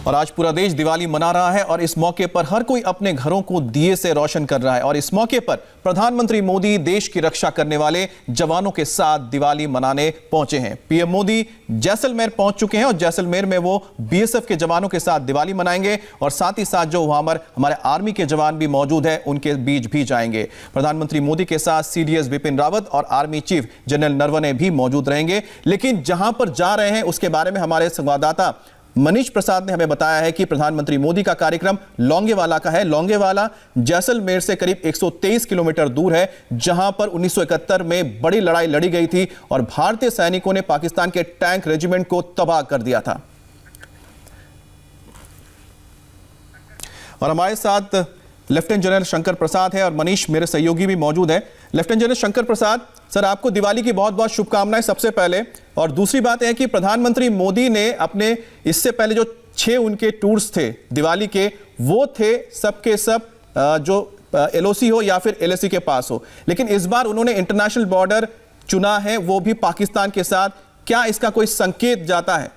और आज पूरा देश दिवाली मना रहा है और इस मौके पर हर कोई अपने घरों को दिए से रोशन कर रहा है। और इस मौके पर प्रधानमंत्री मोदी देश की रक्षा करने वाले जवानों के साथ दिवाली मनाने पहुंचे हैं। पीएम मोदी जैसलमेर पहुंच चुके हैं और जैसलमेर में वो बीएसएफ के जवानों के साथ दिवाली मनाएंगे और साथ ही साथ जो वहां पर हमारे आर्मी के जवान भी मौजूद हैं उनके बीच भी जाएंगे। प्रधानमंत्री मोदी के साथ सीडीएस बिपिन रावत और आर्मी चीफ जनरल नरवणे भी मौजूद रहेंगे। लेकिन जहां पर जा रहे हैं उसके बारे में हमारे संवाददाता मनीष प्रसाद ने हमें बताया है कि प्रधानमंत्री मोदी का कार्यक्रम लोंगेवाला का है। लोंगेवाला जैसलमेर से करीब 123 किलोमीटर दूर है, जहां पर 1971 में बड़ी लड़ाई लड़ी गई थी और भारतीय सैनिकों ने पाकिस्तान के टैंक रेजिमेंट को तबाह कर दिया था। और हमारे साथ लेफ्टिनेंट जनरल शंकर प्रसाद है और मनीष मेरे सहयोगी भी मौजूद है। Lieutenant general Shankar Prasad sir, आपको दिवाली की बहुत बहुत शुभकामनाएं सबसे पहले। और दूसरी बात है कि प्रधानमंत्री मोदी ने अपने इससे पहले जो 6 उनके टूर्स थे दिवाली के, वो थे सबके सब जो एलओसी हो या फिर एलएसी के पास हो, लेकिन इस बार उन्होंने इंटरनेशनल बॉर्डर चुना है, वो भी पाकिस्तान के साथ। क्या इसका कोई संकेत जाता है?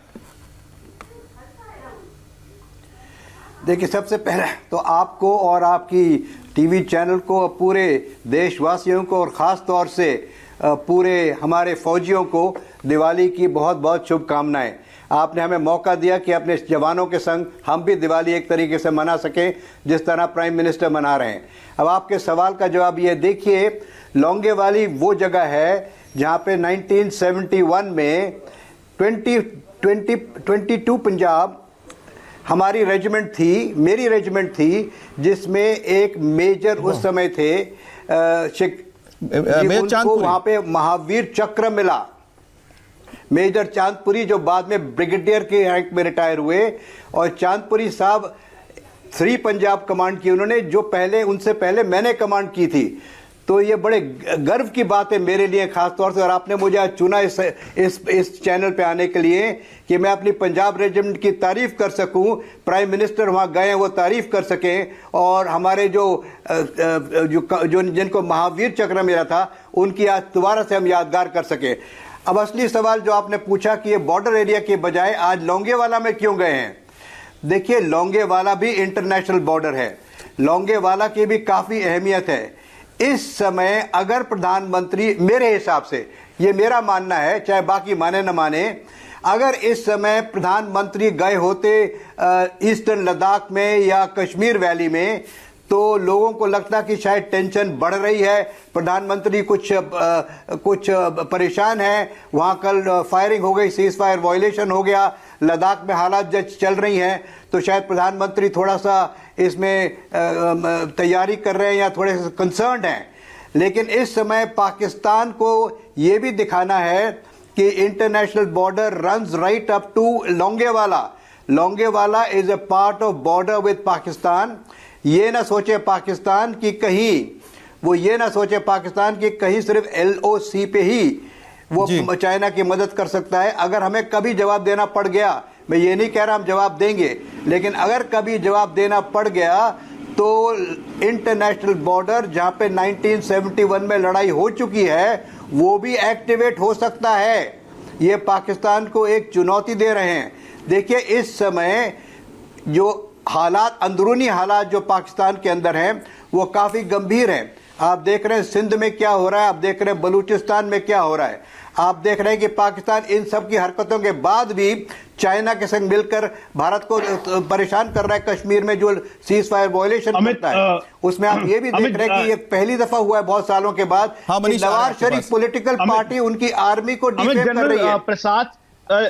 देखिए, सबसे पहले तो आपको और आपकी टीवी चैनल को, पूरे देशवासियों को और ख़ास तौर से पूरे हमारे फौजियों को दिवाली की बहुत बहुत शुभकामनाएं। आपने हमें मौका दिया कि अपने जवानों के संग हम भी दिवाली एक तरीके से मना सकें जिस तरह प्राइम मिनिस्टर मना रहे हैं। अब आपके सवाल का जवाब ये देखिए, लोंगेवाली वो जगह है जहाँ पे 1971 में 22 पंजाब हमारी रेजिमेंट थी, मेरी रेजिमेंट थी, जिसमें एक मेजर उस समय थे उनको वहां पे महावीर चक्र मिला। मेजर चांदपुरी, जो बाद में ब्रिगेडियर के रैंक में रिटायर हुए, और चांदपुरी साहब 3 पंजाब कमांड की उन्होंने, जो पहले उनसे पहले मैंने कमांड की थी। तो ये बड़े गर्व की बात है मेरे लिए खास तौर से, और आपने मुझे आज चुना इस चैनल पे आने के लिए कि मैं अपनी पंजाब रेजिमेंट की तारीफ कर सकूं, प्राइम मिनिस्टर वहां गए वो तारीफ कर सकें, और हमारे जो जिनको महावीर चक्र मिला था उनकी आज दोबारा से हम यादगार कर सकें। अब असली सवाल जो आपने पूछा कि ये बॉर्डर एरिया के बजाय आज लोंगेवाला में क्यों गए हैं, देखिए लोंगेवाला भी इंटरनेशनल बॉर्डर है, लोंगेवाला की भी काफ़ी अहमियत है। इस समय अगर प्रधानमंत्री, मेरे हिसाब से ये मेरा मानना है, चाहे बाकी माने न माने, अगर इस समय प्रधानमंत्री गए होते ईस्टर्न लद्दाख में या कश्मीर वैली में, तो लोगों को लगता कि शायद टेंशन बढ़ रही है, प्रधानमंत्री कुछ परेशान है, वहां कल फायरिंग हो गई, सीज फायर वायलेशन हो गया, लद्दाख में हालात जब चल रही हैं, तो शायद प्रधानमंत्री थोड़ा सा इसमें तैयारी कर रहे हैं या थोड़े से कंसर्न्ड हैं। लेकिन इस समय पाकिस्तान को ये भी दिखाना है कि international border runs right up to Longewala. Longewala is a part of border with Pakistan. ये ना सोचे पाकिस्तान की कहीं, वो ये ना सोचे पाकिस्तान की कहीं सिर्फ एलओसी पे ही वो चाइना की मदद कर सकता है। अगर हमें कभी जवाब देना पड़ गया, मैं ये नहीं कह रहा हम जवाब देंगे, लेकिन अगर कभी जवाब देना पड़ गया तो इंटरनेशनल बॉर्डर जहां पे 1971 में लड़ाई हो चुकी है वो भी एक्टिवेट हो सकता है। ये पाकिस्तान को एक चुनौती दे रहे हैं। देखिए, इस समय जो हालात, अंदरूनी हालात जो पाकिस्तान के अंदर हैं वो काफ़ी गंभीर हैं। आप देख रहे हैं सिंध में क्या हो रहा है, आप देख रहे हैं बलूचिस्तान में क्या हो रहा है, आप देख रहे हैं कि पाकिस्तान इन सब की हरकतों के बाद भी चाइना के संग मिलकर भारत को परेशान कर रहा है। कश्मीर में जो सीज फायर वायलेशन होता है उसमें आप ये भी देख रहे हैं कि ये पहली दफा हुआ है बहुत सालों के बाद कि नवाज शरीफ पॉलिटिकल पार्टी उनकी आर्मी को डिफेम कर रही है। प्रसाद,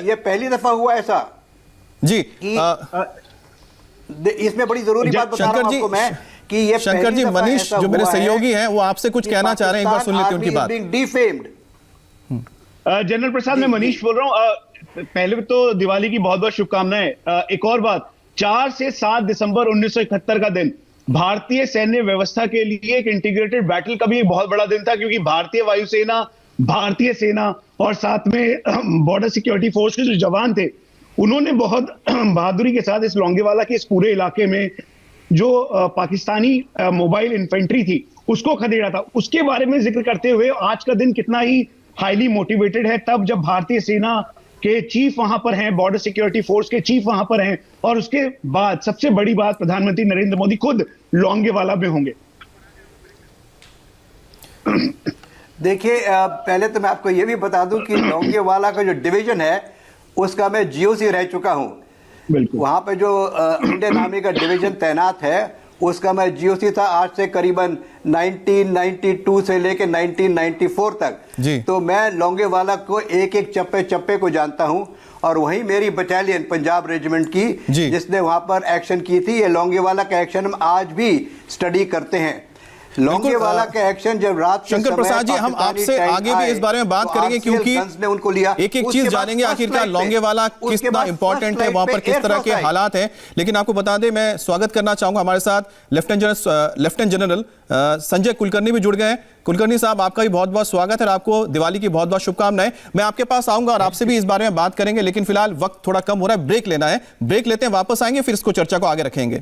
ये पहली दफा हुआ ऐसा जी। इसमें बड़ी जरूरी बात बता रहा हूं आपको मैं कि ये शंकर जी, मनीष जो मेरे सहयोगी हैं वो आपसे कुछ कहना चाह रहे हैं, एक बार सुन लेते हैं उनकी बात। जनरल प्रसाद, मैं मनीष बोल रहा हूं। पहले तो दिवाली की बहुत बहुत शुभकामनाएं। एक और बात, 4 से 7 दिसंबर 1971 का दिन भारतीय सैन्य व्यवस्था के लिए एक इंटीग्रेटेड बैटल का भी एक बहुत बड़ा दिन था, क्योंकि भारतीय वायुसेना, भारतीय सेना और साथ में बॉर्डर सिक्योरिटी फोर्स के जो जवान थे उन्होंने बहुत बहादुरी के साथ इस लोंगेवाला के इस पूरे इलाके में जो पाकिस्तानी मोबाइल इन्फेंट्री थी उसको खदेड़ा था। उसके बारे में जिक्र करते हुए आज का दिन कितना ही हाईली मोटिवेटेड है। तब जब भारतीय सेना के चीफ वहां पर हैं, बॉर्डर सिक्योरिटी फोर्स के चीफ वहां पर हैं, और उसके बाद सबसे बड़ी बात, प्रधानमंत्री नरेंद्र मोदी खुद लोंगेवाला में होंगे। देखिए, पहले तो मैं आपको ये भी बता दूं कि लोंगेवाला का जो डिवीजन है उसका मैं जीओसी रह चुका हूं। बिल्कुल। वहां पे जो इंडियन आर्मी का डिवीजन तैनात है उसका मैं जीओसी था, आज से करीबन 1992 से लेकर 1994 तक जी। तो मैं लोंगेवाला को एक एक चप्पे चप्पे को जानता हूं, और वहीं मेरी बटालियन पंजाब रेजिमेंट की जिसने वहां पर एक्शन की थी, ये लोंगेवाला का एक्शन हम आज भी स्टडी करते हैं। लोंगेवाला का एक्शन जब रात के शंकर प्रसाद जी, हम आपसे आगे भी इस बारे में बात करेंगे, क्योंकि ने उनको लिया, एक एक चीज जानेंगे आखिरकार लोंगेवाला कितना इंपॉर्टेंट है, वहां पर किस तरह के हालात हैं। लेकिन आपको बता दें, मैं स्वागत करना चाहूंगा, हमारे साथ लेफ्टिनेंट जनरल संजय कुलकर्णी भी जुड़ गए हैं। कुलकर्णी साहब, आपका भी बहुत बहुत स्वागत है, आपको दिवाली की बहुत बहुत शुभकामनाएं। मैं आपके पास आऊंगा और आपसे भी इस बारे में बात करेंगे, लेकिन फिलहाल वक्त थोड़ा कम हो रहा है, ब्रेक लेना है, ब्रेक लेते हैं, वापस आएंगे, फिर इसको चर्चा को आगे रखेंगे।